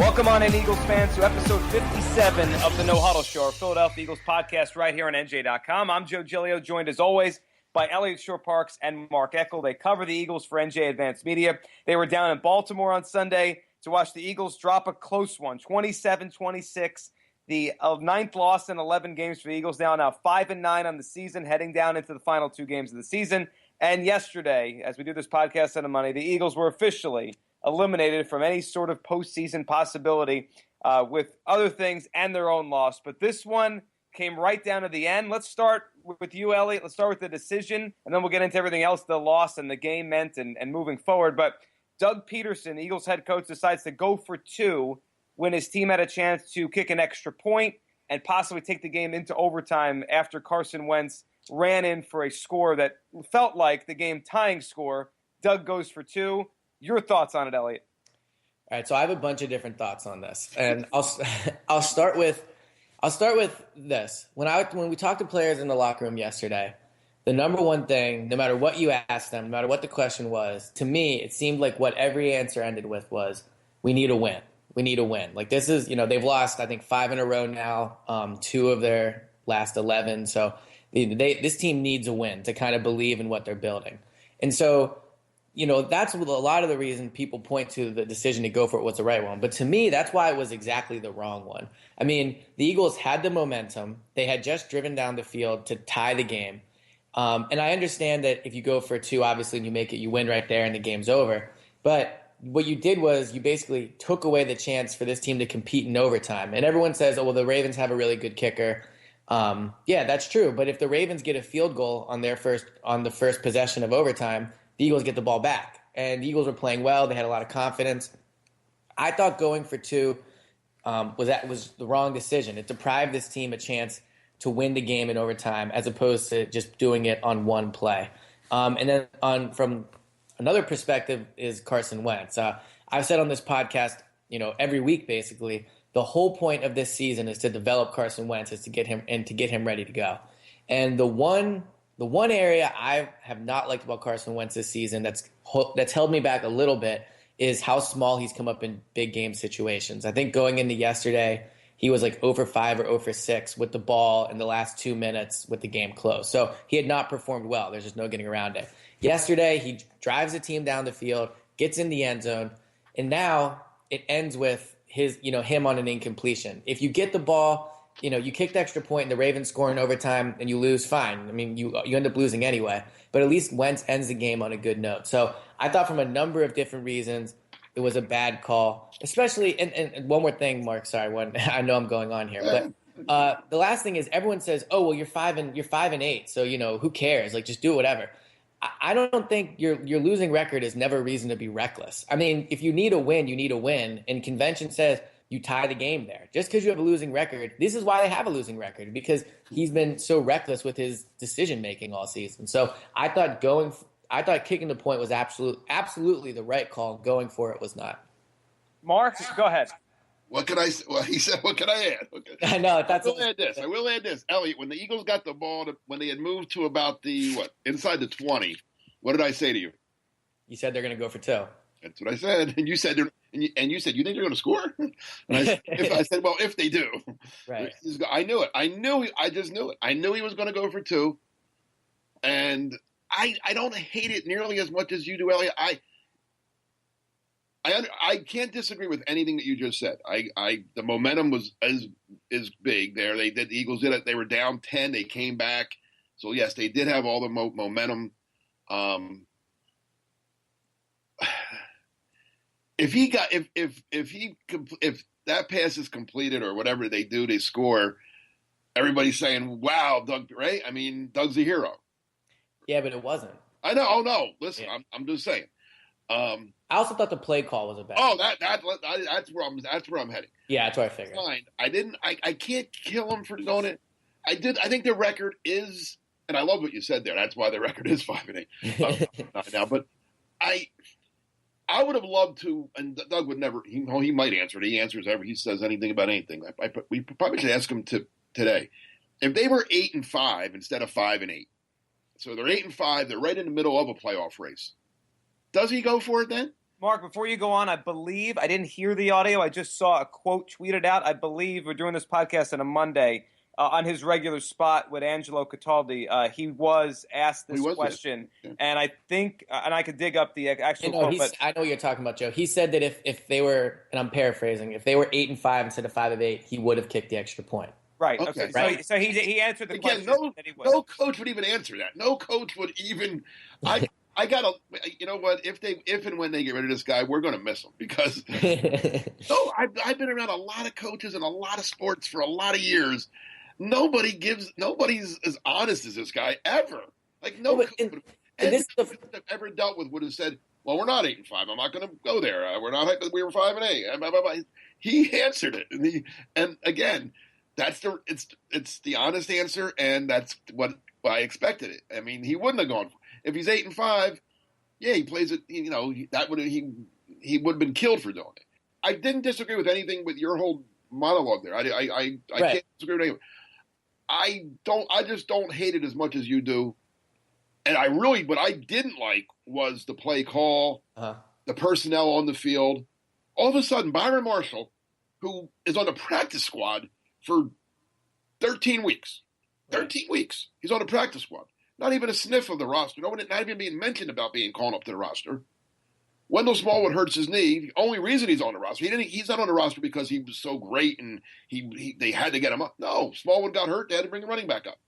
Welcome on in, Eagles fans, to episode 57 of the No Huddle Show, our Philadelphia Eagles podcast right here on NJ.com. I'm Joe Giglio, joined as always by Elliot Shore-Parks and Mark Eckel. They cover the Eagles for NJ Advanced Media. They were down in Baltimore on Sunday to watch the Eagles drop a close one, 27-26, the ninth loss in 11 games for the Eagles, now 5-9 on the season, heading down into the final two games of the season. And yesterday, as we do this podcast on a Monday, the Eagles were officially eliminated from any sort of postseason possibility with other things and their own loss. But this one came right down to the end. Let's start with you, Elliot. Let's start with the decision, and then we'll get into everything else the loss and the game meant and moving forward. But Doug Pederson, the Eagles head coach, decides to go for two when his team had a chance to kick an extra point and possibly take the game into overtime after Carson Wentz ran in for a score that felt like the game-tying score. Doug goes for two. Your thoughts on it, Elliot? All right, so I have a bunch of different thoughts on this, and I'll start with this. When we talked to players in the locker room yesterday, the number one thing, no matter what you asked them, no matter what the question was, to me it seemed like what every answer ended with was, "We need a win. We need a win." Like this is, they've lost I think 5 in a row now, 2 of their last 11. So this team needs a win to kind of believe in what they're building, and so. That's a lot of the reason people point to the decision to go for it was the right one. But to me, that's why it was exactly the wrong one. I mean, the Eagles had the momentum. They had just driven down the field to tie the game. And I understand that if you go for two, obviously, and you make it, you win right there and the game's over. But what you did was you basically took away the chance for this team to compete in overtime. And everyone says, oh, well, the Ravens have a really good kicker. Yeah, that's true. But if the Ravens get a field goal on the first possession of overtime, the Eagles get the ball back. And the Eagles were playing well. They had a lot of confidence. I thought going for two was the wrong decision. It deprived this team a chance to win the game in overtime as opposed to just doing it on one play. And then from another perspective is Carson Wentz. I've said on this podcast, every week basically, the whole point of this season is to develop Carson Wentz, is to get him ready to go. And the one area I have not liked about Carson Wentz this season that's held me back a little bit is how small he's come up in big game situations. I think going into yesterday, he was like 0 for 5 or 0 for 6 with the ball in the last 2 minutes with the game closed. So he had not performed well. There's just no getting around it. Yesterday, he drives the team down the field, gets in the end zone, and now it ends with him on an incompletion. If you get the ball, you kick the extra point and the Ravens score in overtime and you lose, fine. I mean, you end up losing anyway. But at least Wentz ends the game on a good note. So I thought from a number of different reasons it was a bad call. Especially, and one more thing, Mark, sorry, I know I'm going on here. But the last thing is everyone says, oh, well, you're 5-8, so, who cares? Like, just do whatever. I don't think your losing record is never a reason to be reckless. I mean, if you need a win, you need a win. And convention says you tie the game there. Just because you have a losing record, this is why they have a losing record, because he's been so reckless with his decision-making all season. So I thought kicking the point was absolutely the right call. Going for it was not. Mark, go ahead. What can I say? Well, he said, what can I add? Okay. I know. I will add this. Elliot, when the Eagles got the ball, when they had moved to about inside the 20, what did I say to you? You said they're going to go for two. That's what I said. And you said, you think they're going to score? And I said, well, if they do. Right. I knew it. I just knew it. I knew he was going to go for two. And I don't hate it nearly as much as you do, Elliot. I can't disagree with anything that you just said. The momentum is big there. The Eagles did it. They were down 10. They came back. So yes, they did have all the momentum. If that pass is completed or whatever they do, they score. Everybody's saying, "Wow, Doug!" Right? I mean, Doug's a hero. Yeah, but it wasn't. I know. Oh no! Listen, yeah. I'm just saying. I also thought the play call was a bad. Oh, that's where I'm heading. Yeah, that's what I figured. Fine. I can't kill him for doing it. I think the record is, and I love what you said there. That's why the record is 5-8 now. But I would have loved to, and Doug would never. He might answer it. He answers he says anything about anything. We probably should ask him today. If they were 8-5 instead of 5-8, so they're 8-5. They're right in the middle of a playoff race. Does he go for it then? Mark, before you go on, I believe I didn't hear the audio. I just saw a quote tweeted out. I believe we're doing this podcast on a Monday. On his regular spot with Angelo Cataldi, he was asked this question, and I think, and I could dig up the actual quote. But I know what you're talking about, Joe. He said that if they were, and I'm paraphrasing, if they were 8-5 instead of 5 of 8, he would have kicked the extra point. Right. Okay. Right. So he answered the question. No coach would even answer that. No coach would even. I gotta. You know what? If and when they get rid of this guy, we're going to miss him because. I've been around a lot of coaches and a lot of sports for a lot of years. Nobody's as honest as this guy ever. Like coach I've ever dealt with would have said, "Well, we're not 8-5. I'm not going to go there. We're not. We were 5 and 8." He answered it, and again, it's the honest answer, and that's what I expected it. I mean, he wouldn't have gone if he's 8-5. Yeah, he plays it. That would he would have been killed for doing it. I didn't disagree with anything with your whole monologue there. I can't disagree with anything. I just don't hate it as much as you do. And what I didn't like was the play call, the personnel on the field. All of a sudden, Byron Marshall, who is on the practice squad for 13 weeks, he's on the practice squad. Not even a sniff of the roster. Not even being mentioned about being called up to the roster. Wendell Smallwood hurts his knee. The only reason he's on the roster, he's not on the roster because he was so great and they had to get him up. No, Smallwood got hurt. They had to bring the running back up.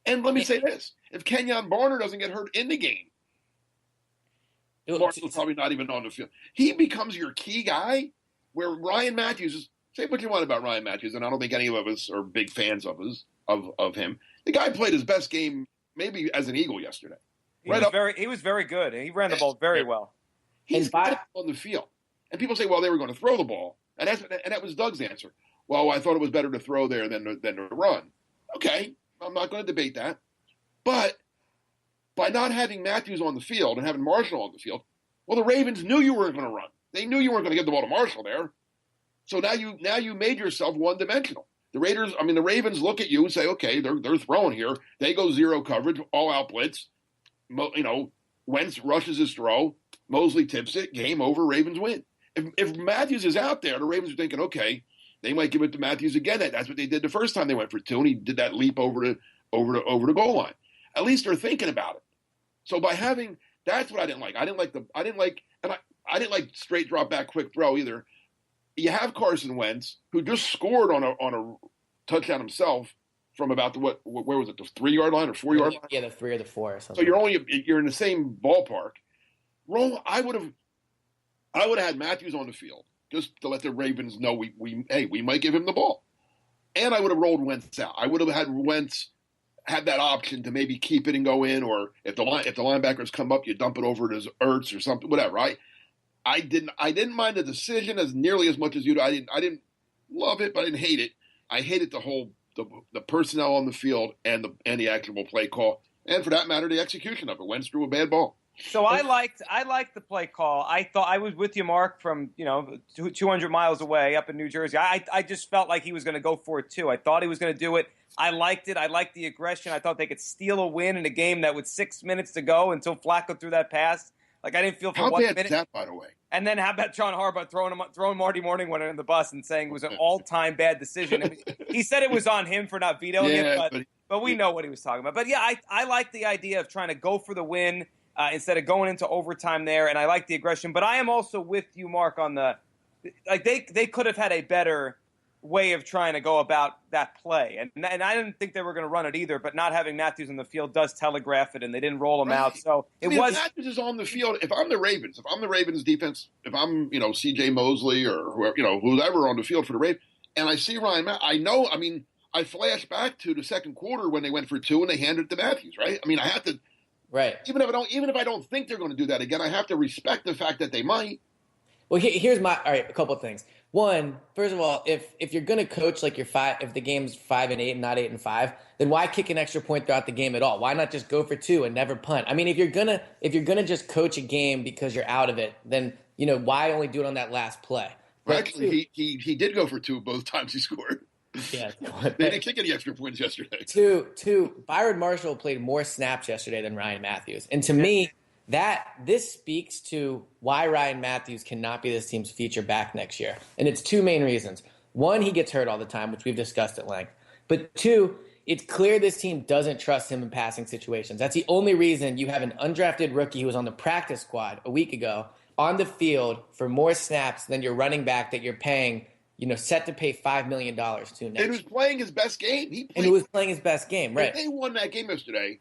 And let me say this: if Kenyon Barner doesn't get hurt in the game, Marshall's probably not even on the field. He becomes your key guy. Where Ryan Matthews is. Say what you want about Ryan Matthews, and I don't think any of us are big fans of him. The guy played his best game maybe as an Eagle yesterday. He was very good. He ran the ball very well. He's on the field. And people say, well, they were going to throw the ball. And that was Doug's answer. Well, I thought it was better to throw there than to run. Okay, I'm not going to debate that. But by not having Matthews on the field and having Marshall on the field, well, the Ravens knew you weren't going to run. They knew you weren't going to get the ball to Marshall there. So now you made yourself one-dimensional. The Ravens look at you and say, okay, they're throwing here. They go zero coverage, all-out blitz. Wentz rushes his throw. Mosley tips it. Game over. Ravens win. If Matthews is out there, the Ravens are thinking, okay, they might give it to Matthews again. That's what they did the first time they went for 2, and he did that leap over the goal line. At least they're thinking about it. So by having that's what I didn't like. I didn't like straight drop back quick throw either. You have Carson Wentz, who just scored on a touchdown himself from about where was it, the 3-yard line or 4-yard line? Yeah, the 3 or the 4 or something. So you're in the same ballpark. I would have had Matthews on the field just to let the Ravens know we might give him the ball, and I would have rolled Wentz out. I would have had Wentz had that option to maybe keep it and go in, or if the linebackers come up, you dump it over to Ertz or something, whatever. Right? I didn't mind the decision as nearly as much as you do. I didn't love it, but I didn't hate it. I hated the personnel on the field and the actual play call, and for that matter, the execution of it. Wentz threw a bad ball. So I liked the play call. I thought I was with you, Mark, from 200 miles away up in New Jersey. I just felt like he was going to go for it too. I thought he was going to do it. I liked it. I liked the aggression. I thought they could steal a win in a game that with 6 minutes to go until Flacco threw that pass. Like I didn't feel for 1 minute. How bad is that, by the way? And then how about John Harbaugh throwing Marty Morningwin in the bus and saying it was an all-time bad decision? I mean, he said it was on him for not vetoing it, but we know what he was talking about. But yeah, I like the idea of trying to go for the win instead of going into overtime there, and I like the aggression. But I am also with you, Mark, on they could have had a better way of trying to go about that play. And I didn't think they were going to run it either, but not having Matthews in the field does telegraph it, and they didn't roll him out. So if Matthews is on the field, if I'm the Ravens defense, if I'm, C.J. Mosley or whoever on the field for the Ravens, and I see Ryan Matthews, I flash back to the second quarter when they went for 2 and they handed it to Matthews, right? I mean, I have to, right. Even if I don't think they're going to do that again, I have to respect the fact that they might. Well, here's a couple of things. One, first of all, if you're going to coach like if the game's 5 and 8 and not 8 and 5, then why kick an extra point throughout the game at all? Why not just go for 2 and never punt? I mean, if you're gonna just coach a game because you're out of it, then why only do it on that last play? Well, actually, he did go for 2 both times he scored. Yeah, they didn't kick any extra points yesterday. Two. Byron Marshall played more snaps yesterday than Ryan Matthews, and to me, this speaks to why Ryan Matthews cannot be this team's feature back next year. And it's two main reasons. One, he gets hurt all the time, which we've discussed at length. But two, it's clear this team doesn't trust him in passing situations. That's the only reason you have an undrafted rookie who was on the practice squad a week ago on the field for more snaps than your running back that you're paying, set to pay $5 million to next. And he was playing his best game. He was playing his best game, right? If they won that game yesterday,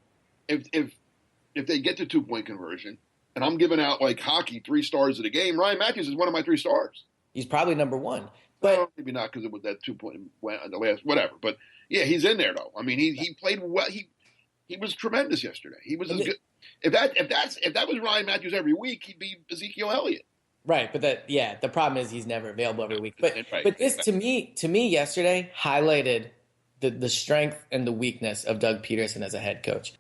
if they get to 2-point conversion, and I'm giving out like hockey 3 stars of the game, Ryan Matthews is one of my 3 stars. He's probably number 1. But well, maybe not because it was that 2-point on the last whatever. But yeah, he's in there though. I mean, he played well. He was tremendous yesterday. He was as good. If that was Ryan Matthews every week, he'd be Ezekiel Elliott. Right, but the problem is he's never available every week. But this to me yesterday highlighted the strength and the weakness of Doug Pederson as a head coach.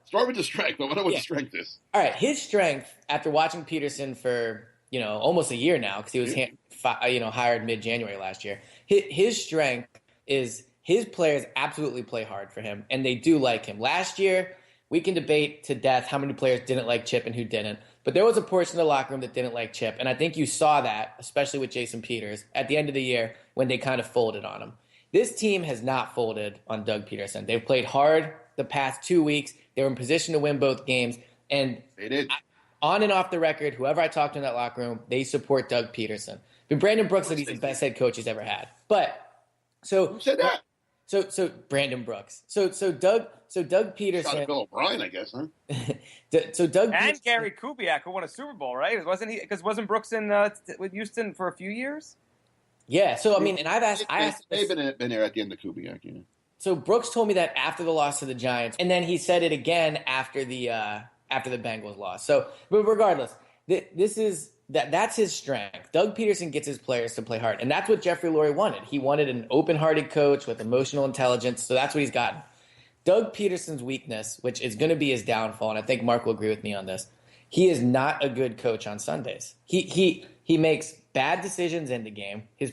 Start with the strength. I wonder what the strength is. All right, his strength after watching Pederson for almost a year now because he was hired mid-January last year. His strength is his players absolutely play hard for him, and they do like him. Last year, we can debate to death how many players didn't like Chip and who didn't, but there was a portion of the locker room that didn't like Chip, and I think you saw that, especially with Jason Peters, at the end of the year when they kind of folded on him. This team has not folded on Doug Pederson. They've played hard the past 2 weeks. They were in position to win both games, and they did. On and off the record, whoever I talked to in that locker room, they support Doug Pederson. But Brandon Brooks said he's the best head coach he's ever had. Who said that? So Brandon Brooks. So Doug Pederson. Shot at Bill O'Brien, I guess, huh? So Doug and Gary Kubiak, who won a Super Bowl, right? Wasn't Brooks in with Houston for a few years? Yeah. So I mean, and I asked. They've been there at the end of Kubiak, So Brooks told me that after the loss to the Giants, and then he said it again after the Bengals loss. So, but regardless, that's his strength. Doug Pederson gets his players to play hard, and that's what Jeffrey Lurie wanted. He wanted an open-hearted coach with emotional intelligence, so that's what he's gotten. Doug Peterson's weakness, which is going to be his downfall, and I think Mark will agree with me on this, he is not a good coach on Sundays. He makes bad decisions in the game. His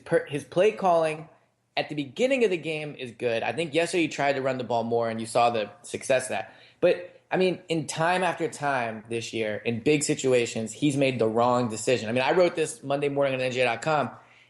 play calling at the beginning of the game is good. I think yesterday he tried to run the ball more, and you saw the success of that. But I mean, in time after time this year, in big situations, he's made the wrong decision. I mean, I wrote this Monday morning on NJ.com,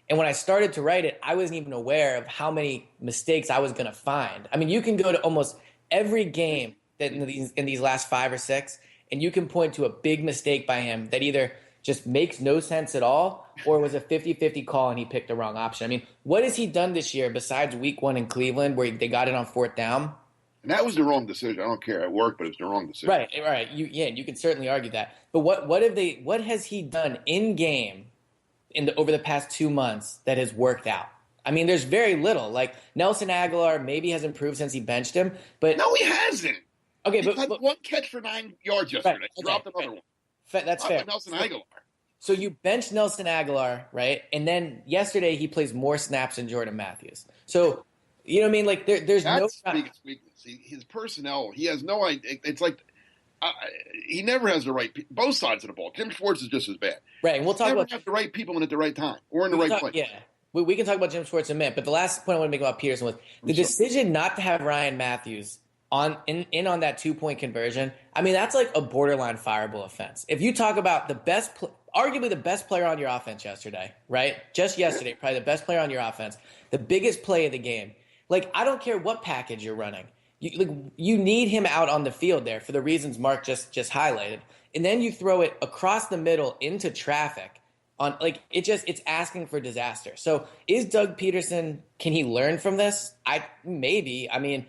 and when I started to write it, I wasn't even aware of how many mistakes I was going to find. I mean, you can go to almost every game that in these last 5 or 6, and you can point to a big mistake by him that either just makes no sense at all or was a 50-50 call and he picked the wrong option. I mean, what has he done this year besides week 1 in Cleveland where they got it on 4th down? And that was the wrong decision. I don't care. It worked, but it's the wrong decision. Right. You can certainly argue that. But what has he done in game over the past 2 months that has worked out? I mean, there's very little. Like Nelson Aguilar maybe has improved since he benched him, but no, he hasn't. Okay, he had one catch for 9 yards yesterday. Right, okay, dropped another one. That's fair. Nelson Aguilar. So you benched Nelson Aguilar, right? And then yesterday he plays more snaps than Jordan Matthews. So you know what I mean? Like there's that's no biggest weakness. His personnel. He has no idea. It's like he never has the right both sides of the ball. Jim Schwartz is just as bad. Right, and we'll talk about have the right people in at the right time or in the right place. Yeah. We can talk about Jim Schwartz in a minute, but the last point I want to make about Peterson was the decision not to have Ryan Matthews on that 2-point conversion. I mean, that's like a borderline fireable offense. If you talk about arguably the best player on your offense yesterday, right? Just yesterday, probably the best player on your offense, the biggest play of the game. Like, I don't care what package you're running. You need him out on the field there for the reasons Mark just highlighted. And then you throw it across the middle into traffic. It's asking for disaster. So is Doug Pederson, can he learn from this? Maybe. I mean,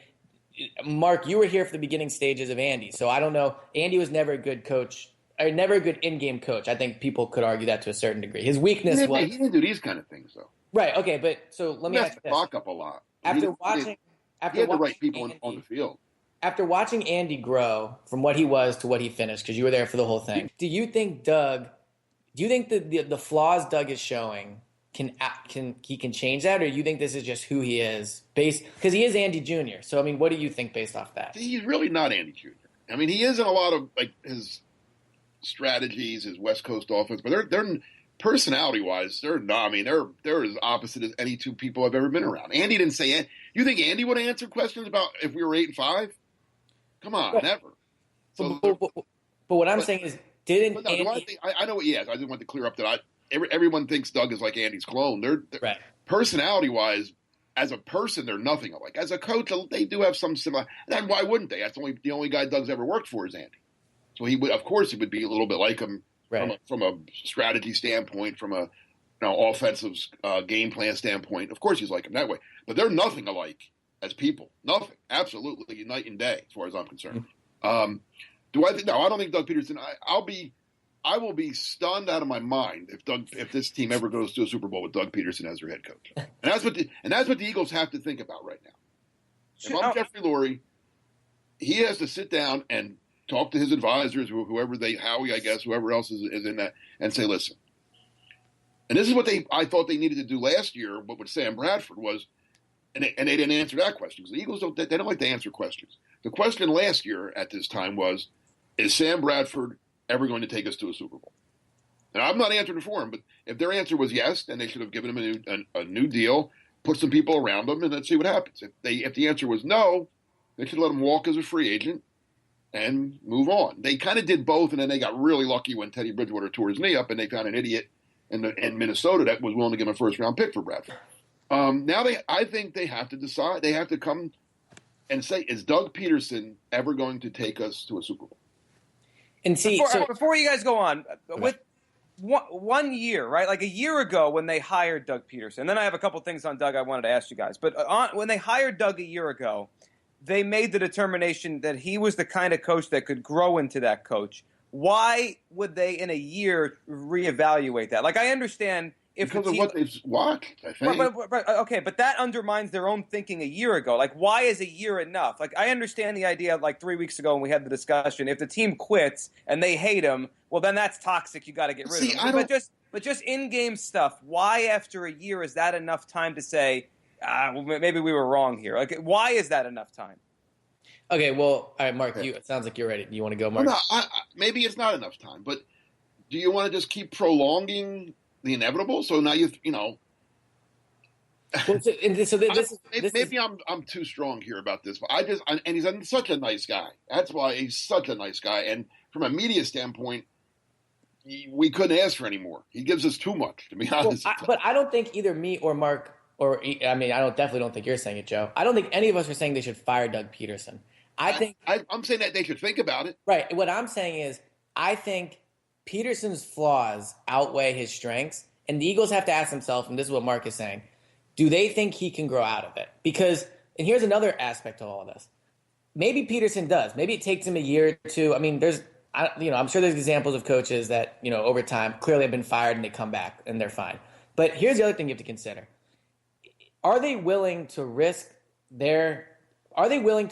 Mark, you were here for the beginning stages of Andy, so I don't know. Andy was never a good coach, or never a good in-game coach. I think people could argue that to a certain degree. His weakness was he didn't do these kind of things though. Right. Okay, but so let me ask you this. Lock up a lot. After he watching the right people on the field. After watching Andy grow from what he was to what he finished, because you were there for the whole thing, do you think that the flaws Doug is showing can change that, or do you think this is just who he is because he is Andy Jr. So I mean, what do you think based off that? He's really not Andy Jr. I mean, he is in a lot of like his strategies, his West Coast offense, but they're personality wise, they're not. I mean, they're as opposite as any two people I've ever been around. Andy didn't say it. You think Andy would answer questions about if we were 8-5? Come on, right. Never. So, but what I'm saying is Didn't But no, do I Andy? think I know what he has. I just want to clear up that everyone thinks Doug is like Andy's clone. They're Right. personality wise, as a person, they're nothing alike. As a coach, they do have some similar. And why wouldn't they? That's the only guy Doug's ever worked for is Andy. So he would, of course, he would be a little bit like him Right. from a strategy standpoint, from a offensive game plan standpoint. Of course, he's like him that way. But they're nothing alike as people. Nothing. Absolutely night and day, as far as I'm concerned. Do I think? No, I don't think Doug Pederson. I will be stunned out of my mind if this team ever goes to a Super Bowl with Doug Pederson as their head coach. And that's what the Eagles have to think about right now. If I'm Jeffrey Lurie, he has to sit down and talk to his advisors, Howie, I guess, whoever else is in that, and say, listen. And this is what I thought they needed to do last year, but with Sam Bradford was, and they didn't answer that question because the Eagles don't like to answer questions. The question last year at this time was, is Sam Bradford ever going to take us to a Super Bowl? And I'm not answering it for him, but if their answer was yes, then they should have given him a new deal, put some people around him, and let's see what happens. If the answer was no, they should let him walk as a free agent and move on. They kind of did both, and then they got really lucky when Teddy Bridgewater tore his knee up, and they found an idiot in Minnesota that was willing to give him a first-round pick for Bradford. Now I think they have to decide. They have to come and say, is Doug Pederson ever going to take us to a Super Bowl? And see, before you guys go on, with 1 year, right? Like a year ago when they hired Doug Pederson, then I have a couple things on Doug I wanted to ask you guys. But when they hired Doug a year ago, they made the determination that he was the kind of coach that could grow into that coach. Why would they, in a year, reevaluate that? Like, I understand because of what they've watched, I think. Okay, but that undermines their own thinking a year ago. Like, why is a year enough? Like, I understand the idea, like 3 weeks ago when we had the discussion, if the team quits and they hate him, well, then that's toxic. You got to get rid of him. But just in-game stuff, why after a year is that enough time to say, well, maybe we were wrong here? Like, why is that enough time? Okay, well, all right, Mark, it sounds like you're ready. You want to go, Mark? Well, no, maybe it's not enough time, but do you want to just keep prolonging the inevitable? So now Well, maybe I'm too strong here about this, but and he's such a nice guy. That's why he's such a nice guy. And from a media standpoint, we couldn't ask for any more. He gives us too much, to be honest. But I don't think either me or Mark, I definitely don't think you're saying it, Joe. I don't think any of us are saying they should fire Doug Pederson. I'm saying that they should think about it. Right. What I'm saying is, I think Pederson's flaws outweigh his strengths, and the Eagles have to ask themselves, and this is what Mark is saying, do they think he can grow out of it? Because, and here's another aspect of all of this. Maybe Pederson does. Maybe it takes him a year or two. I mean, I'm sure there's examples of coaches that, over time clearly have been fired and they come back and they're fine. But here's the other thing you have to consider. Are they willing to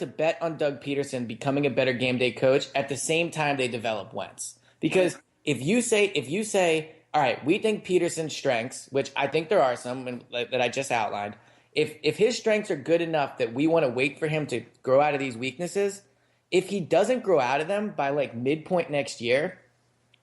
bet on Doug Pederson becoming a better game day coach at the same time they develop Wentz? Because if you say, all right, we think Pederson's strengths, which I think there are some that I just outlined, if his strengths are good enough that we want to wait for him to grow out of these weaknesses, if he doesn't grow out of them by like midpoint next year,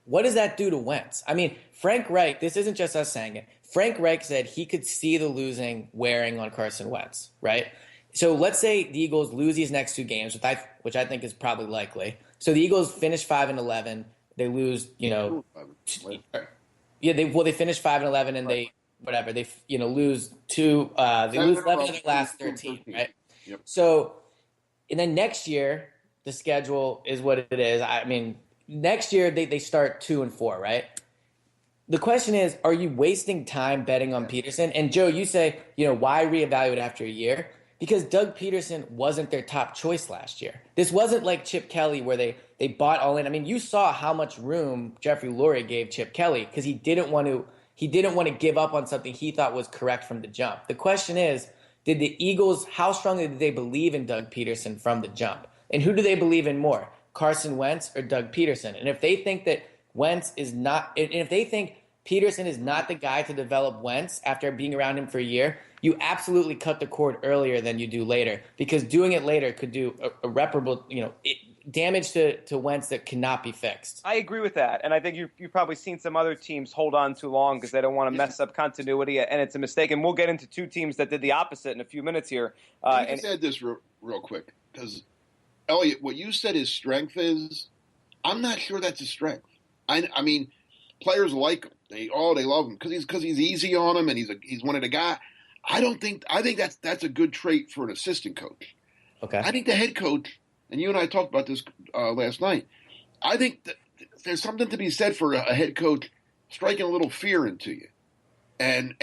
what does that do to Wentz? I mean, Frank Reich, this isn't just us saying it. Frank Reich said he could see the losing wearing on Carson Wentz, right? So let's say the Eagles lose these next two games, which I think is probably likely. So the Eagles finish 5-11. They lose, they finish 5-11 and they lose two. They lose 11 of their last 13, right? Yep. So, and then next year the schedule is what it is. I mean, next year they start 2-4, right? The question is, are you wasting time betting on Pederson? And Joe, you say, why reevaluate after a year? Because Doug Pederson wasn't their top choice last year. This wasn't like Chip Kelly where they bought all in. I mean, you saw how much room Jeffrey Lurie gave Chip Kelly because he didn't want to give up on something he thought was correct from the jump. The question is, did the Eagles, how strongly did they believe in Doug Pederson from the jump? And who do they believe in more, Carson Wentz or Doug Pederson? And if they think that Wentz is not, and if they think Pederson is not the guy to develop Wentz after being around him for a year, you absolutely cut the cord earlier than you do later, because doing it later could do irreparable, damage to Wentz that cannot be fixed. I agree with that, and I think you've probably seen some other teams hold on too long because they don't want to mess up continuity, and it's a mistake. And we'll get into two teams that did the opposite in a few minutes here. Let me just add this real quick, because Elliot, what you said his strength is, I'm not sure that's his strength. I mean, players like him. They love him because he's easy on them and he's one of the guys. I think that's a good trait for an assistant coach. Okay. I think the head coach, and you and I talked about this last night. I think that there's something to be said for a head coach striking a little fear into you, and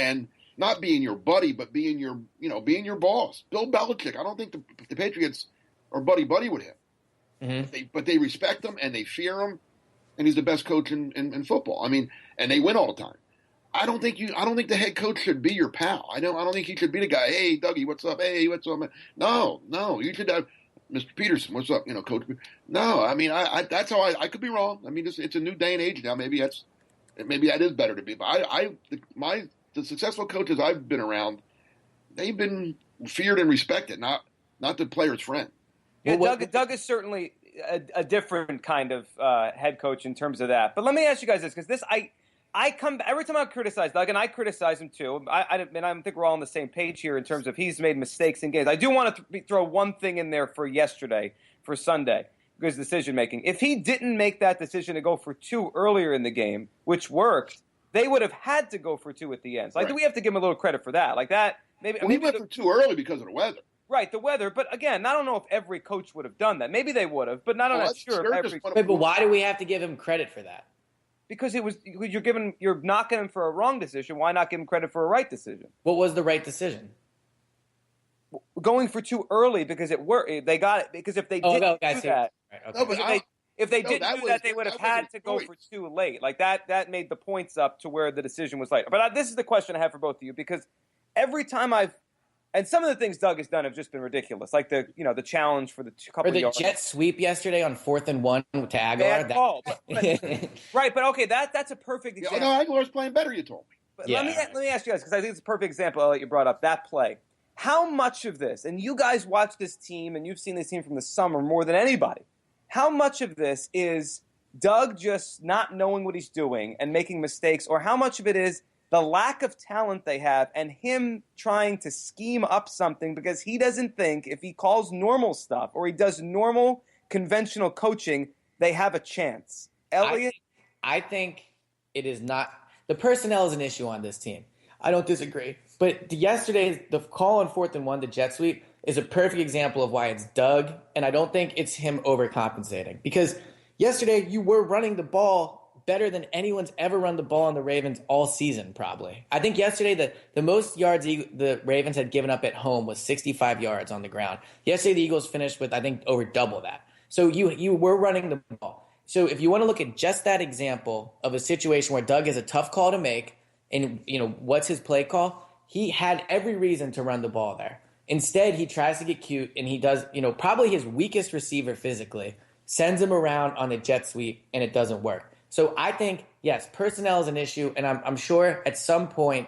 not being your buddy, but being your boss. Bill Belichick. I don't think the Patriots are buddy with him, but they respect him and they fear him, and he's the best coach in football. I mean, and they win all the time. I don't think the head coach should be your pal. I don't think he should be the guy. Hey, Dougie, what's up? Hey, what's up? No, you should have Mr. Pederson. What's up? Coach. No, I mean, that's how I could be wrong. I mean, it's a new day and age now. Maybe that is better to be. But the successful coaches I've been around, they've been feared and respected, not the player's friend. Yeah, Doug is certainly a different kind of head coach in terms of that. But let me ask you guys this, because I come every time I criticize Doug, and I criticize him too. I think we're all on the same page here in terms of he's made mistakes in games. I do want to throw one thing in there for yesterday, for Sunday, because decision making. If he didn't make that decision to go for 2 earlier in the game, which worked, they would have had to go for 2 at the end. So I think we have to give him a little credit for that. Like that, maybe he went for 2 early because of the weather. Right, the weather. But again, I don't know if every coach would have done that. Maybe they would have, but I'm not sure. But why do we have to give him credit for that? Because you're knocking him for a wrong decision. Why not give him credit for a right decision? What was the right decision? Going for 2 early because it worked. They got it because if they didn't do that, right, okay. if they didn't do that, they would have had to go for 2 late. Like that made the points up to where the decision was late. But this is the question I have for both of you, because every time and some of the things Doug has done have just been ridiculous, like the challenge for the couple of yards. Or the jet sweep yesterday on 4th and 1 to Aguilar. Bad call. Right, but okay, that's a perfect example. No, Aguilar's playing better, you told me. But let me ask you guys, because I think it's a perfect example, Elliot, you brought up, that play. How much of this, and you guys watch this team, and you've seen this team from the summer more than anybody, how much of this is Doug just not knowing what he's doing and making mistakes, or how much of it is the lack of talent they have and him trying to scheme up something because he doesn't think if he calls normal stuff or he does normal conventional coaching, they have a chance? Elliot? I think it is not. The personnel is an issue on this team. I don't disagree. But yesterday, the call on 4th and 1 to jet sweep is a perfect example of why it's Doug, and I don't think it's him overcompensating. Because yesterday, you were running the ball better than anyone's ever run the ball on the Ravens all season, probably. I think yesterday the most yards the Ravens had given up at home was 65 yards on the ground. Yesterday the Eagles finished with, I think, over double that. So you were running the ball. So if you want to look at just that example of a situation where Doug has a tough call to make, and what's his play call, he had every reason to run the ball there. Instead, he tries to get cute, and he does, probably his weakest receiver physically, sends him around on a jet sweep, and it doesn't work. So I think, yes, personnel is an issue, and I'm sure at some point,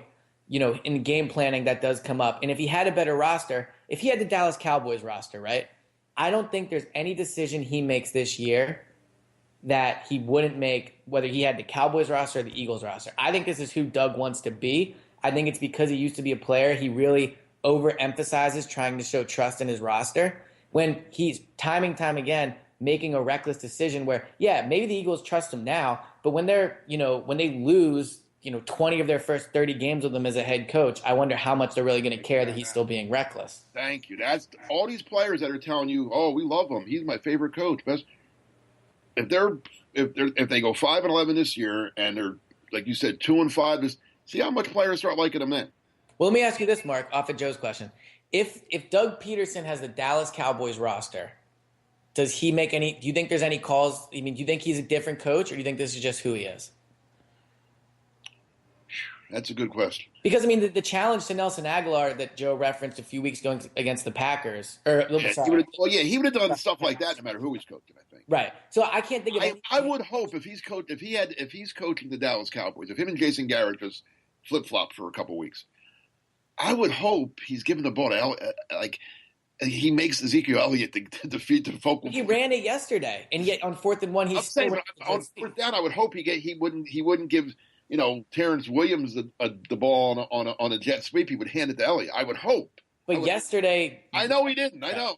in game planning that does come up. And if he had a better roster, if he had the Dallas Cowboys roster, right, I don't think there's any decision he makes this year that he wouldn't make, whether he had the Cowboys roster or the Eagles roster. I think this is who Doug wants to be. I think it's because he used to be a player. He really overemphasizes trying to show trust in his roster when he's time again making a reckless decision where, maybe the Eagles trust him now, but when they're, when they lose, 20 of their first 30 games with him as a head coach, I wonder how much they're really going to care that he's still being reckless. Thank you. That's all these players that are telling you, "Oh, we love him. He's my favorite coach." Best. If they go 5-11 this year and they're, like you said, 2-5, see how much players start liking him then. Well, let me ask you this, Mark, off of Joe's question: If Doug Pederson has the Dallas Cowboys roster, does he make any? Do you think there's any calls? I mean, do you think he's a different coach, or do you think this is just who he is? That's a good question. Because the challenge to Nelson Aguilar that Joe referenced a few weeks ago against the Packers, he would have done stuff like that no matter who he's coaching. I think. Right. So I can't think of. I would hope if he's coaching the Dallas Cowboys, if him and Jason Garrett just flip flop for a couple weeks, I would hope he's giving the ball to he makes Ezekiel Elliott to defeat the focal. He ran it yesterday, and yet on 4th and 1, he's still on 4th down. I would hope he wouldn't give Terrence Williams the ball on a jet sweep. He would hand it to Elliott. I would hope. But yesterday, I know he didn't. I know.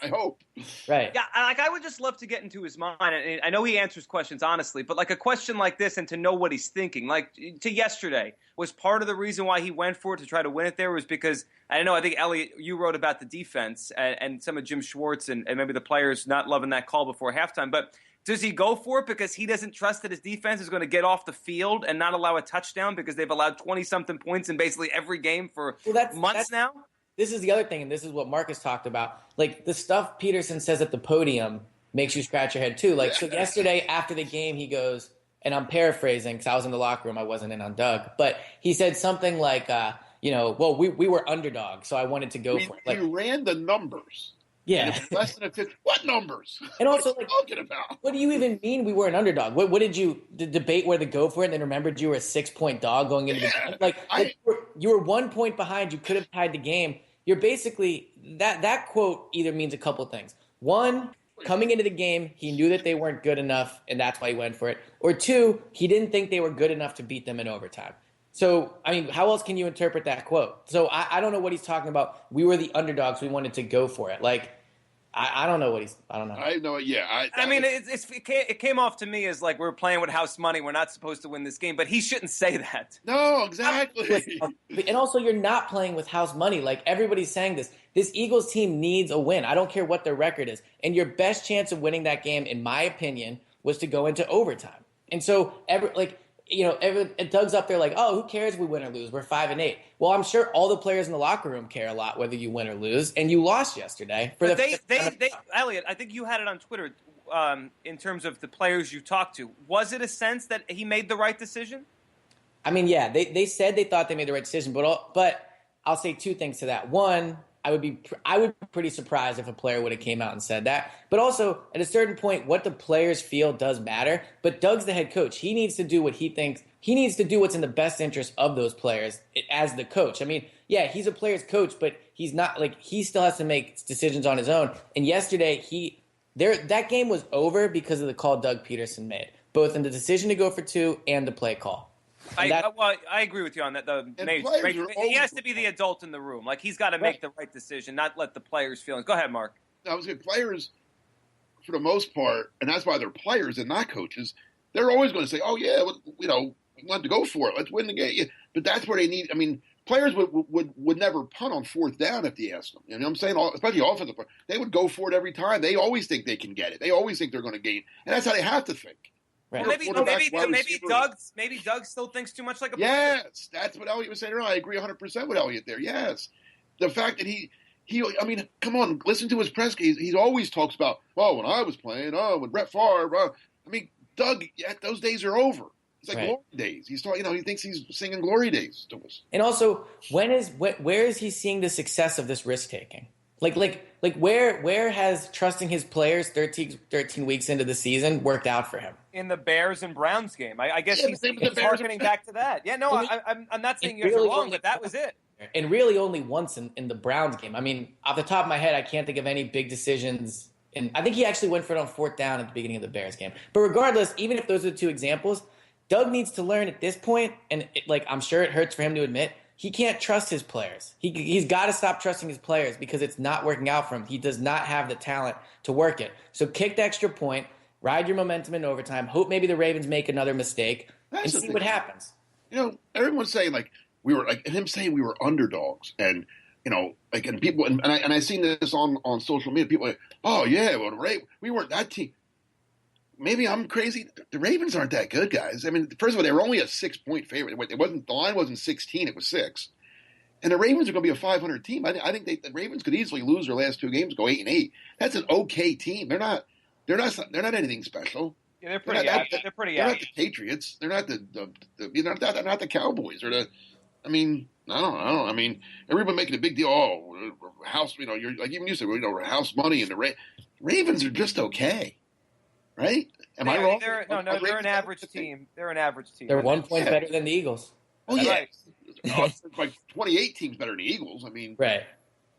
I hope. Right. Yeah, I would just love to get into his mind. And I know he answers questions honestly, but like a question like this and to know what he's thinking, like to yesterday, was part of the reason why he went for it to try to win it there was because, I know, I think, Elliot, you wrote about the defense and some of Jim Schwartz and maybe the players not loving that call before halftime. But does he go for it because he doesn't trust that his defense is going to get off the field and not allow a touchdown because they've allowed 20-something points in basically every game for months now? This is the other thing, and this is what Marcus talked about. Like, the stuff Pederson says at the podium makes you scratch your head, too. Like, so yesterday after the game, he goes, and I'm paraphrasing because I was in the locker room. I wasn't in on Doug. But he said something like, well, we were underdogs, so I wanted to go for it. Like, he ran the numbers. Yeah. Less than a fifth. What numbers? And also, what are you talking about? What do you even mean we were an underdog? What did you debate where to go for it and then remembered you were a 6-point dog going into the game? Like you were 1 point behind. You could have tied the game. You're basically that quote either means a couple things. One, coming into the game, he knew that they weren't good enough, and that's why he went for it. Or two, he didn't think they were good enough to beat them in overtime. So, I mean, how else can you interpret that quote? So I don't know what he's talking about. We were the underdogs. We wanted to go for it. Like, I don't know what he's – I don't know. I know, yeah. It came off to me as like we're playing with house money. We're not supposed to win this game. But he shouldn't say that. No, exactly. And also, you're not playing with house money. Like, everybody's saying this. This Eagles team needs a win. I don't care what their record is. And your best chance of winning that game, in my opinion, was to go into overtime. And so, Doug's up there like, oh, who cares if we win or lose? We're 5-8. Well, I'm sure all the players in the locker room care a lot whether you win or lose, and you lost yesterday. Elliot, I think you had it on Twitter in terms of the players you talked to. Was it a sense that he made the right decision? I mean, yeah, they said they thought they made the right decision, but I'll say two things to that. One, I would be pretty surprised if a player would have came out and said that. But also, at a certain point, what the players feel does matter. But Doug's the head coach. He needs to do what he thinks. He needs to do what's in the best interest of those players as the coach. I mean, yeah, he's a player's coach, but he's not like he still has to make decisions on his own. And yesterday, that game was over because of the call Doug Pederson made, both in the decision to go for two and the play call. I agree with you on that. He has to be the adult in the room. Like, he's got to make the right decision, not let the players' feelings. Go ahead, Mark. I was saying players, for the most part, and that's why they're players and not coaches, they're always going to say, oh, yeah, we want to go for it. Let's win the game. But that's where they need – I mean, players would never punt on fourth down if they asked them. You know what I'm saying? Especially offensive players. They would go for it every time. They always think they can get it. They always think they're going to gain. And that's how they have to think. Right. Maybe Doug still thinks too much like a player. Yes, that's what Elliot was saying earlier. I agree 100% with Elliot there. Yes, the fact that he I mean, come on, listen to his press. He always talks about, oh, when I was playing, with Brett Favre. I mean, Doug, those days are over. It's like glory days. He's talking. He thinks he's singing glory days to us. And also, where is he seeing the success of this risk taking? Like where has trusting his players 13 weeks into the season worked out for him? In the Bears and Browns game. I guess he's harkening back to that. Yeah, no, I'm not saying you're wrong, but that was it. And really only once in the Browns game. I mean, off the top of my head, I can't think of any big decisions. And I think he actually went for it on fourth down at the beginning of the Bears game. But regardless, even if those are the two examples, Doug needs to learn at this point, and I'm sure it hurts for him to admit, he can't trust his players. He's got to stop trusting his players because it's not working out for him. He does not have the talent to work it. So kick the extra point, ride your momentum in overtime, hope maybe the Ravens make another mistake, and see what happens. Everyone's saying him saying we were underdogs, and and people and I seen this on social media. People are like, oh yeah, well we weren't that team. Maybe I'm crazy. The Ravens aren't that good, guys. I mean, first of all, they were only a 6-point favorite. The line wasn't 16; it was 6. And the Ravens are going to be a 500 team. I think the Ravens could easily lose their last two games, go 8-8. That's an okay team. They're not anything special. Yeah, they're pretty average. They're not the Patriots. They're not they're not the Cowboys. I don't know. I mean, everybody making a big deal. Oh, house. You're like even you said. House money, and the Ravens are just okay. Right? Am I wrong? They're an average team. They're an average team. They're 1 point better than the Eagles. Oh, yeah. Right. Like 28 teams better than the Eagles. I mean. Right.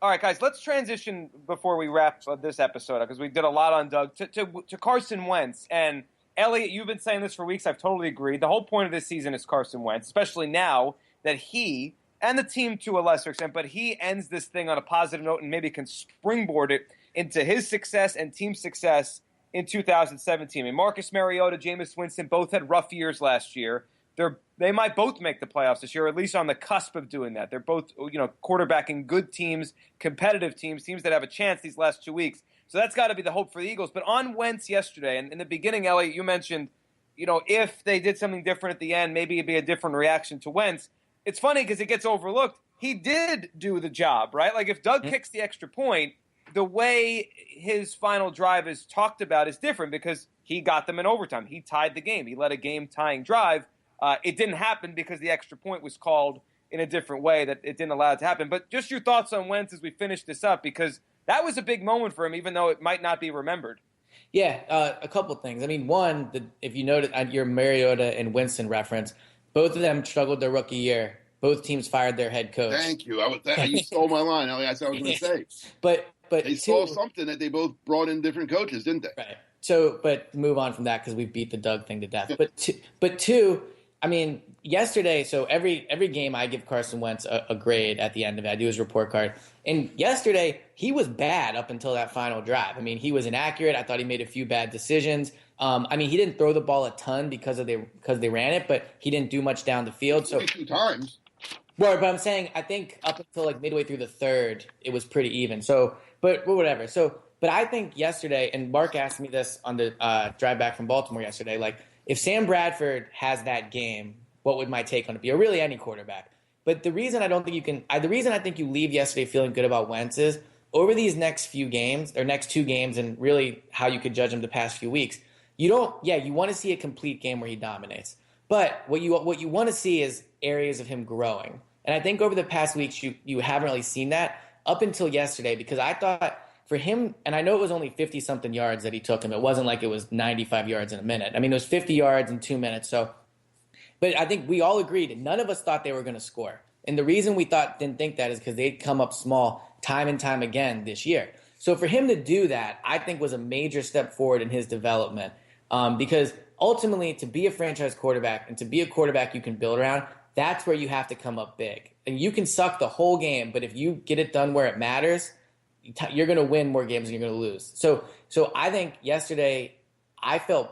All right, guys, let's transition before we wrap this episode up because we did a lot on Doug to Carson Wentz. And, Elliot, you've been saying this for weeks. I've totally agreed. The whole point of this season is Carson Wentz, especially now that he and the team to a lesser extent, but he ends this thing on a positive note and maybe can springboard it into his success and team success in 2017. I mean, Marcus Mariota, Jameis Winston both had rough years last year. They might both make the playoffs this year, or at least on the cusp of doing that. They're both, quarterbacking good teams, competitive teams that have a chance these last 2 weeks. So that's got to be the hope for the Eagles. But on Wentz yesterday, and in the beginning, Elliot, you mentioned, if they did something different at the end, maybe it'd be a different reaction to Wentz. It's funny because it gets overlooked. He did do the job, right? Like if Doug kicks the extra point, the way his final drive is talked about is different because he got them in overtime. He tied the game. He led a game-tying drive. It didn't happen because the extra point was called in a different way that it didn't allow it to happen. But just your thoughts on Wentz as we finish this up, because that was a big moment for him, even though it might not be remembered. Yeah, a couple things. I mean, one, if you noted your Mariota and Winston reference, both of them struggled their rookie year. Both teams fired their head coach. Thank you. You stole my line. That's what I was going to say. But they saw something that they both brought in different coaches, didn't they? Right. So, but move on from that because we beat the Doug thing to death. But two, I mean, yesterday, so every game I give Carson Wentz a grade at the end of it. I do his report card. And yesterday, he was bad up until that final drive. I mean, he was inaccurate. I thought he made a few bad decisions. He didn't throw the ball a ton because they ran it, but he didn't do much down the field. So 2 times. Well, but I'm saying I think up until like midway through the third, it was pretty even. So, but whatever. So, but I think yesterday, and Mark asked me this on the drive back from Baltimore yesterday, like if Sam Bradford has that game, what would my take on it be? Or really any quarterback. But the reason I don't think you can, the reason I think you leave yesterday feeling good about Wentz is over these next few games, or next 2 games, and really how you could judge him the past few weeks, you want to see a complete game where he dominates. But what you want to see is areas of him growing. And I think over the past weeks, you haven't really seen that up until yesterday, because I thought for him, and I know it was only 50-something yards that he took him. It wasn't like it was 95 yards in a minute. I mean, it was 50 yards in 2 minutes. So, but I think we all agreed, none of us thought they were going to score. And the reason we didn't think that is because they'd come up small time and time again this year. So for him to do that, I think was a major step forward in his development, because ultimately to be a franchise quarterback and to be a quarterback you can build around, that's where you have to come up big. And you can suck the whole game, but if you get it done where it matters, you're going to win more games than you're going to lose. So I think yesterday I felt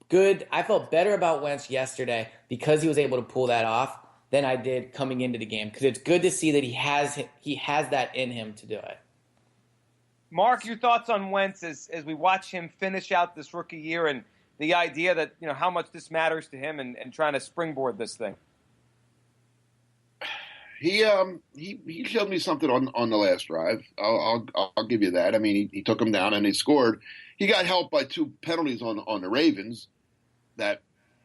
good. I felt better about Wentz yesterday because he was able to pull that off than I did coming into the game, because it's good to see that he has that in him to do it. Mark, your thoughts on Wentz as we watch him finish out this rookie year and the idea that, how much this matters to him and trying to springboard this thing. He showed me something on the last drive. I'll give you that. I mean, he took him down and he scored. He got helped by 2 penalties on the Ravens that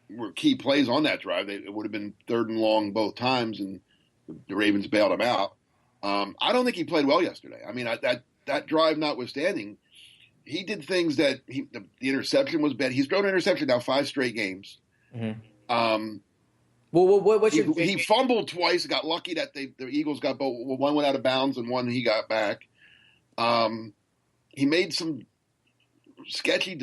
were key plays on that drive. It would have been 3rd and long both times, and the Ravens bailed him out. I don't think he played well yesterday. I mean, that drive notwithstanding, he did things that the interception was bad. He's thrown an interception now 5 straight games. Mm-hmm. What's your he fumbled twice. Got lucky that the Eagles got both. One went out of bounds and one he got back. He made some sketchy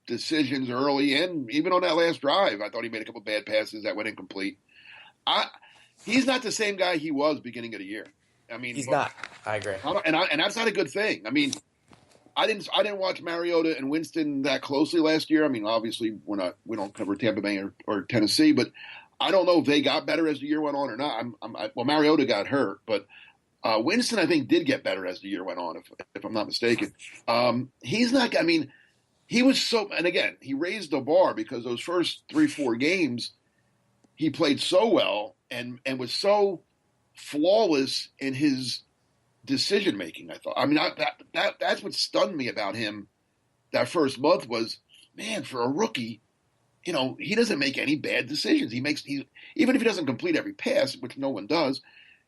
decisions early, and even on that last drive, I thought he made a couple bad passes that went incomplete. He's not the same guy he was beginning of the year. I mean, he's not. I agree, and that's not a good thing. I mean, I didn't watch Mariota and Winston that closely last year. I mean, obviously we don't cover Tampa Bay or Tennessee, but I don't know if they got better as the year went on or not. Well, Mariota got hurt, but Winston, I think, did get better as the year went on, if I'm not mistaken. He's not. I mean, he was so, and again, he raised the bar because those first 3-4 games, he played so well and was so flawless in his decision making. I thought. I mean, that's what stunned me about him that first month was, man, for a rookie, he doesn't make any bad decisions. Even if he doesn't complete every pass, which no one does,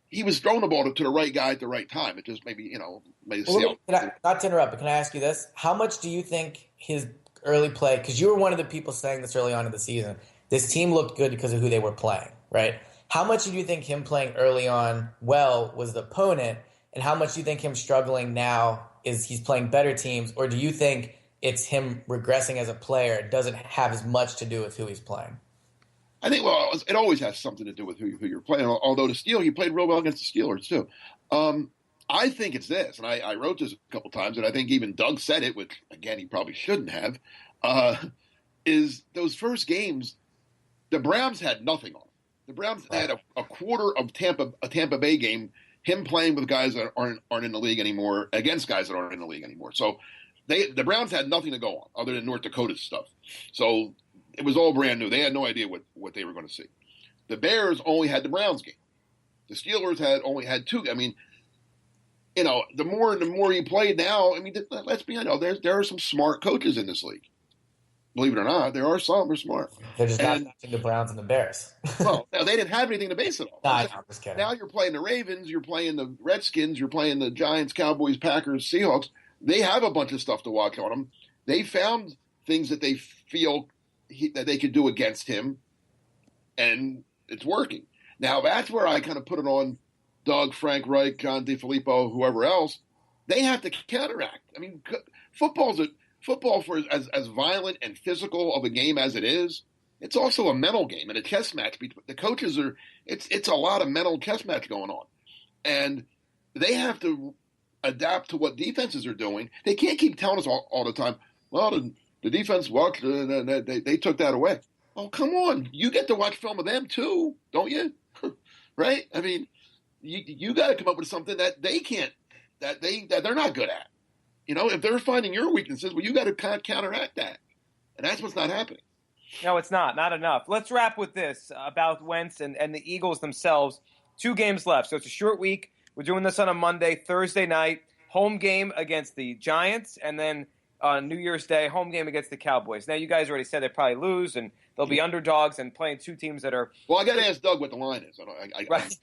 he was throwing the ball to the right guy at the right time. It just maybe, made it not to interrupt, but can I ask you this? How much do you think his early play, because you were one of the people saying this early on in the season, this team looked good because of who they were playing, right? How much do you think him playing early on well was the opponent, and how much do you think him struggling now is he's playing better teams, or do you think it's him regressing as a player? It doesn't have as much to do with who he's playing? I think, well, it always has something to do with who you're playing. Although he played real well against the Steelers too. I think it's this, and I wrote this a couple times, and I think even Doug said it, which again he probably shouldn't have. Is those first games, the Browns had nothing on them. The Browns had a quarter of a Tampa Bay game, him playing with guys that aren't in the league anymore against guys that aren't in the league anymore. So the Browns had nothing to go on other than North Dakota's stuff. So it was all brand new. They had no idea what they were going to see. The Bears only had the Browns game. The Steelers only had two. I mean, the more he played now, I mean, let's be honest, there are some smart coaches in this league. Believe it or not, there are some who are smart. They're just not matching the Browns and the Bears. Well, now they didn't have anything to base it on. No, I'm just kidding. Now you're playing the Ravens, you're playing the Redskins, you're playing the Giants, Cowboys, Packers, Seahawks. They have a bunch of stuff to watch on them. They found things that they feel that they could do against him, and it's working. Now that's where I kind of put it on Doug, Frank Reich, John DeFilippo, whoever else. They have to counteract. I mean, football for as violent and physical of a game as it is, it's also a mental game and a chess match. The coaches it's a lot of mental chess match going on, and they have to adapt to what defenses are doing. They can't keep telling us all the time, well, the defense watched, they took that away. Oh, come on. You get to watch film of them too, don't you? Right? I mean, you got to come up with something that they can't, that they're not good at. If they're finding your weaknesses, well, you got to kind of counteract that. And that's what's not happening. No, it's not enough. Let's wrap with this about Wentz and the Eagles themselves. 2 games left, so it's a short week. We're doing this on a Monday, Thursday night, home game against the Giants, and then on New Year's Day, home game against the Cowboys. Now, you guys already said they probably lose, and they'll be underdogs and playing 2 teams that are. Well, I got to ask Doug what the line is. Right.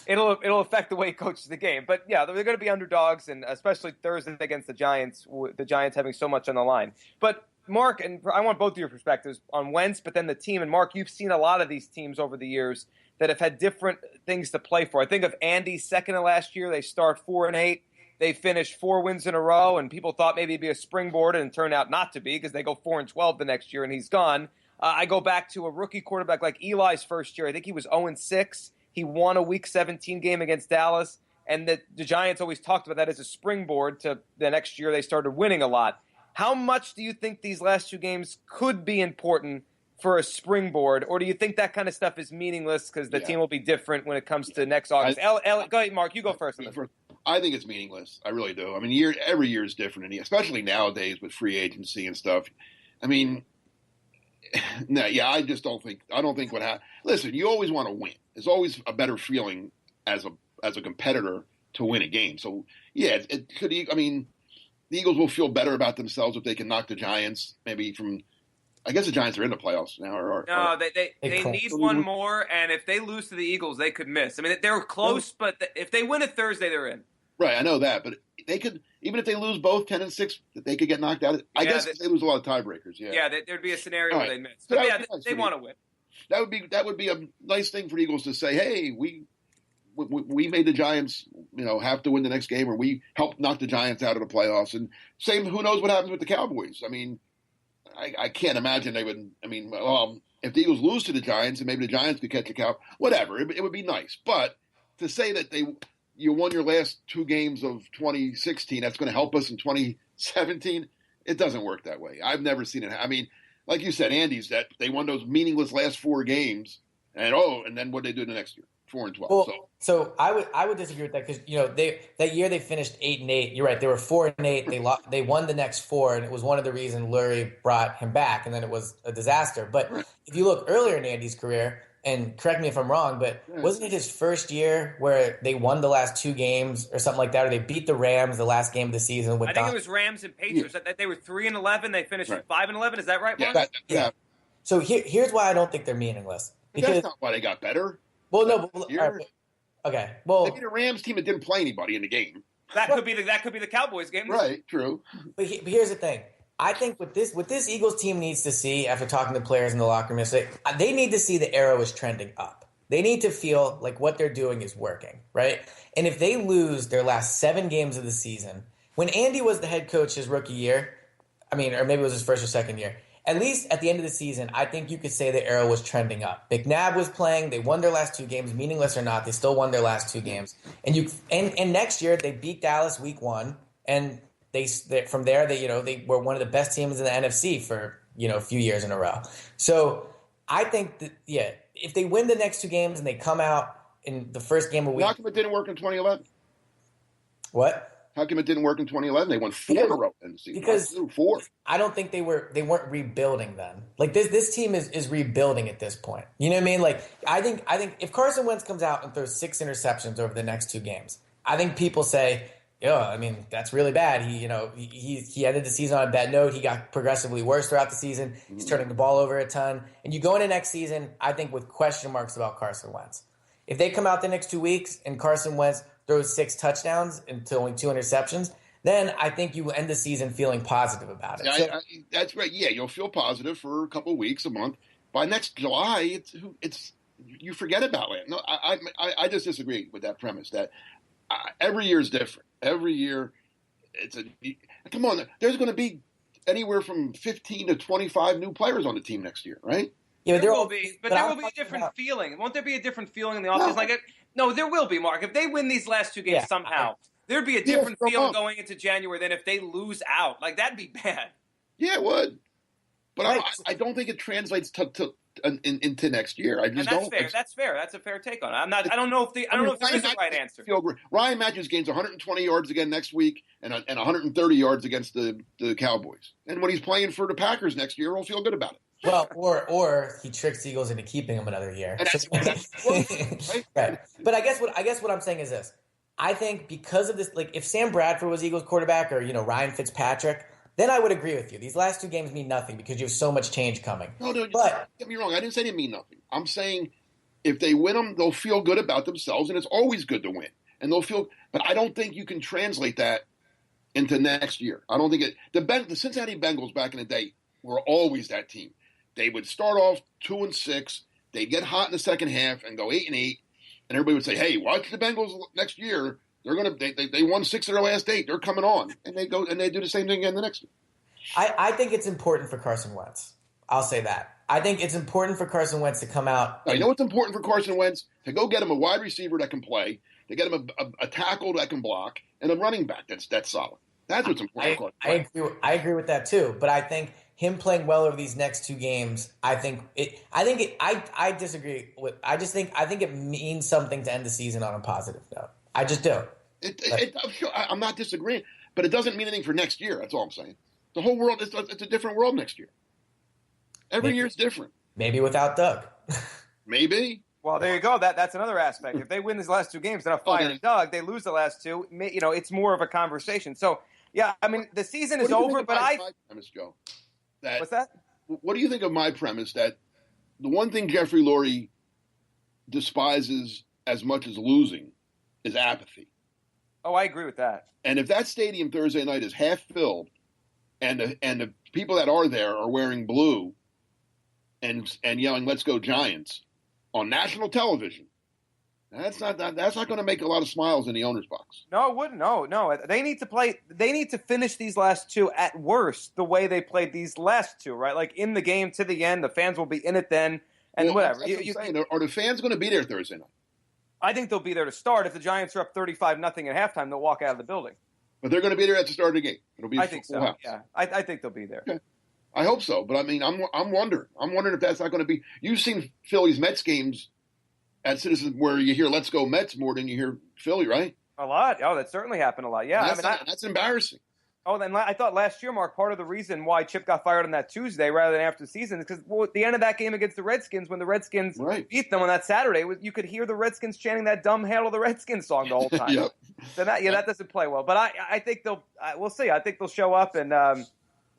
It'll affect the way he coaches the game, but yeah, they're going to be underdogs, and especially Thursday against the Giants. The Giants having so much on the line. But Mark, and I want both of your perspectives on Wentz, but then the team. And Mark, you've seen a lot of these teams over the years that have had different things to play for. I think of Andy's second to last year. They start 4-8. They finished 4 wins in a row, and people thought maybe it'd be a springboard, and it turned out not to be because they go 4-12 the next year, and he's gone. I go back to a rookie quarterback like Eli's first year. I think he was 0-6. He won a Week 17 game against Dallas, and the Giants always talked about that as a springboard to the next year they started winning a lot. How much do you think these last 2 games could be important for a springboard, or do you think that kind of stuff is meaningless because the team will be different when it comes to next August? Go ahead, Mark. You go first on this. I think it's meaningless. I really do. I mean, every year is different, and especially nowadays with free agency and stuff. I mean, I just don't think. I don't think what happens. Listen, you always want to win. It's always a better feeling as a competitor to win a game. So it could. I mean, the Eagles will feel better about themselves if they can knock the Giants maybe from. I guess the Giants are in the playoffs now. No, they need one more, and if they lose to the Eagles, they could miss. I mean, they're close, but if they win it Thursday, they're in. Right, I know that, but they could, even if they lose both 10-6, they could get knocked out. I guess they lose a lot of tiebreakers. Yeah, there'd be a scenario where they miss. But they want to win. That would be a nice thing for the Eagles to say, hey, we made the Giants, have to win the next game, or we helped knock the Giants out of the playoffs. And same, who knows what happens with the Cowboys? I mean, I can't imagine they would. I mean, if the Eagles lose to the Giants, and maybe the Giants could catch a cow, whatever. It would be nice. But to say that you won your last 2 games of 2016, that's going to help us in 2017, it doesn't work that way. I've never seen it. I mean, like you said, Andy's that they won those meaningless last 4 games, and then what they do the next year? 4-12. Well, so I would disagree with that because that year they finished 8-8. You're right, they were 4-8. They won the next 4, and it was one of the reasons Lurie brought him back, and then it was a disaster. But if you look earlier in Andy's career, and correct me if I'm wrong, but wasn't it his first year where they won the last 2 games or something like that, or they beat the Rams the last game of the season? I think it was Rams and Patriots. That they were 3-11. They finished 5-11. Is that right, Mark? Yeah. So here's why I don't think they're meaningless. Because that's not why they got better. Well, no. Right, okay. Well, they beat a Rams team that didn't play anybody in the game. That could be the Cowboys game. Right. True. But here's the thing. I think what this Eagles team needs to see after talking to players in the locker room is they need to see the arrow is trending up. They need to feel like what they're doing is working, right? And if they lose their last 7 games of the season, when Andy was the head coach his rookie year, or maybe it was his first or second year, at least at the end of the season, I think you could say the arrow was trending up. McNabb was playing. They won their last 2 games, meaningless or not. They still won their last 2 games. And next year they beat Dallas week 1, and they from there they were one of the best teams in the NFC for a few years in a row. So I think that if they win the next 2 games and they come out in the first game of week, how come it didn't work in 2011? What? How come it didn't work in 2011? They won 4 in a row in the season. Because 4. I don't think they weren't rebuilding then. Like this team is rebuilding at this point. You know what I mean? Like I think if Carson Wentz comes out and throws 6 interceptions over the next 2 games, I think people say, I mean, that's really bad. He ended the season on a bad note. He got progressively worse throughout the season. He's turning the ball over a ton. And you go into next season, I think, with question marks about Carson Wentz. If they come out the next 2 weeks and Carson Wentz throws 6 touchdowns and only 2 interceptions, then I think you end the season feeling positive about it. That's right. Yeah, you'll feel positive for a couple of weeks, a month. By next July, it's you forget about it. No, I just disagree with that premise. That every year is different. Every year, come on. There's going to be anywhere from 15 to 25 new players on the team next year, right? Yeah, there will be a different feeling. Won't there be a different feeling in the offseason? No, there will be, Mark. If they win these last 2 games somehow, there'd be a different feeling going into January than if they lose out. Like, that'd be bad. Yeah, it would. But I don't think it translates into next year. I just don't. That's fair. That's a fair take on it. I don't know if there is a right answer. Ryan Matthews gains 120 yards again next week and 130 yards against the Cowboys. And when he's playing for the Packers next year, we'll feel good about it. Well, or he tricks Eagles into keeping him another year. Right. But I guess what I'm saying is this. I think because of this, like if Sam Bradford was Eagles quarterback or Ryan Fitzpatrick, then I would agree with you. These last 2 games mean nothing because you have so much change coming. No, but get me wrong. I didn't say they mean nothing. I'm saying if they win them, they'll feel good about themselves, and it's always good to win. And they'll feel. But I don't think you can translate that into next year. I don't think it. The Cincinnati Bengals back in the day were always that team. They would start off 2-6. They'd get hot in the second half and go 8-8, and everybody would say, "Hey, watch the Bengals next year. They're gonna they won 6 of their last 8. They're coming on," and they go and they do the same thing again the next year. I think it's important for Carson Wentz. I'll say that. I think it's important for Carson Wentz to come out. You know what's important for Carson Wentz? To go get him a wide receiver that can play, to get him a tackle that can block, and a running back that's solid. That's what's important. I agree with that too. But I think him playing well over these next 2 games, I disagree with. I think it means something to end the season on a positive note. I just do. I'm not disagreeing, but it doesn't mean anything for next year. That's all I'm saying. The whole world, it's a different world next year. Every year is different. Maybe without Doug. Maybe. Well, there you go. That's another aspect. If they win these last 2 games, they're not firing Doug. They lose the last 2. It's more of a conversation. So, yeah, I mean, the season is over, but my premise, Joe, what's that? What do you think of my premise that the one thing Jeffrey Lurie despises as much as losing is apathy? Oh, I agree with that. And if that stadium Thursday night is half filled and the people that are there are wearing blue and yelling, "Let's go Giants," on national television, that's not going to make a lot of smiles in the owner's box. No, it wouldn't. No. They need to play. They need to finish these last 2 at worst the way they played these last 2, right? Like in the game to the end. The fans will be in it then, and whatever. That's what I'm saying. Are the fans going to be there Thursday night? I think they'll be there to start. If the Giants are up 35-0 at halftime, they'll walk out of the building. But they're going to be there at the start of the game. It'll be. I think so. House. Yeah, I think they'll be there. Okay. I hope so, but I mean, I'm wondering. I'm wondering if that's not going to be. You've seen Phillies Mets games at Citizens where you hear "Let's go Mets" more than you hear Philly, right? A lot. Oh, that certainly happened a lot. Yeah, that's embarrassing. Oh, then I thought last year, Mark, part of the reason why Chip got fired on that Tuesday rather than after the season is because at the end of that game against the Redskins, when the Redskins beat them on that Saturday, you could hear the Redskins chanting that dumb "Hail to the Redskins" song the whole time. Yep. So that doesn't play well. But I think we'll see. I think they'll show up, and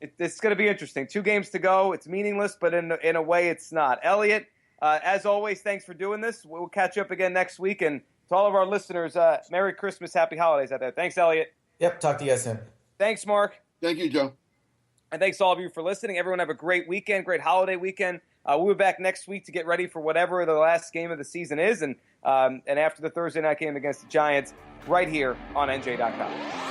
it's going to be interesting. 2 games to go. It's meaningless, but in a way, it's not. Elliot, as always, thanks for doing this. We'll catch you up again next week, and to all of our listeners, Merry Christmas, Happy Holidays out there. Thanks, Elliot. Yep. Talk to you guys soon. Thanks, Mark. Thank you, Joe. And thanks to all of you for listening. Everyone have a great weekend, great holiday weekend. We'll be back next week to get ready for whatever the last game of the season is, and after the Thursday night game against the Giants, right here on NJ.com.